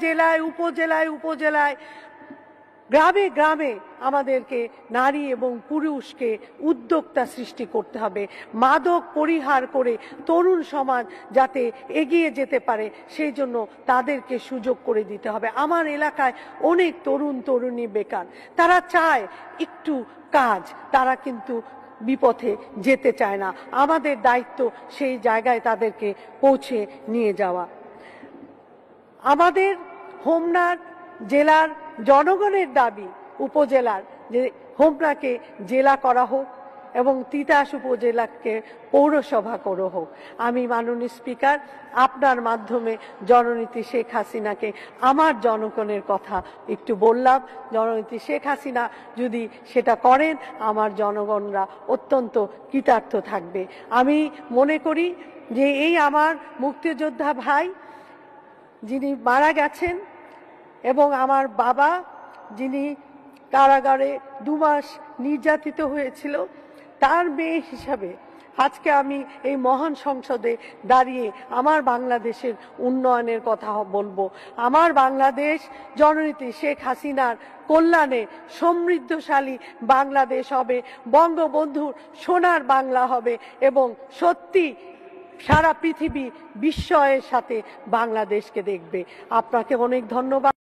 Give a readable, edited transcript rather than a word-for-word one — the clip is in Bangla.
জেলায় উপজেলায় উপজেলায় গ্রামে গ্রামে আমাদেরকে নারী এবং পুরুষকে উদ্যোক্তা সৃষ্টি করতে হবে। মাদক পরিহার করে তরুণ সমাজ যাতে এগিয়ে যেতে পারে সেই জন্য তাদেরকে সুযোগ করে দিতে হবে। আমার এলাকায় অনেক তরুণ তরুণী বেকার, তারা চায় একটু কাজ, তারা কিন্তু বিপথে যেতে চায় না। আমাদের দায়িত্ব সেই জায়গায় তাদেরকে পৌঁছে নিয়ে যাওয়া। আমাদের হোমনার জেলার জনগণের দাবি উপজেলার যে হোমনাকে জেলা করা হোক এবং তিতাস উপজেলাকে পৌরসভা করা হোক। আমি মাননীয় স্পিকার আপনার মাধ্যমে জননেত্রী শেখ হাসিনাকে আমার জনগণের কথা একটু বললাম। জননেত্রী শেখ হাসিনা যদি সেটা করেন আমার জনগণরা অত্যন্ত কৃতার্থ থাকবে। আমি মনে করি যে এই আমার মুক্তিযোদ্ধা ভাই যিনি মারা গেছেন এবং আমার বাবা যিনি কারাগারে 2 মাস নির্যাতিত হয়েছিল, তার মেয়ে হিসাবে আজকে আমি এই মহান সংসদে দাঁড়িয়ে আমার বাংলাদেশের উন্নয়নের কথা বলবো। আমার বাংলাদেশ জননেত্রী শেখ হাসিনার কল্যাণে সমৃদ্ধশালী বাংলাদেশ হবে, বঙ্গবন্ধুর সোনার বাংলা হবে এবং সত্যি সারা পৃথিবী বিস্ময়ের সাথে বাংলাদেশকে দেখবে। আপনাকে অনেক ধন্যবাদ।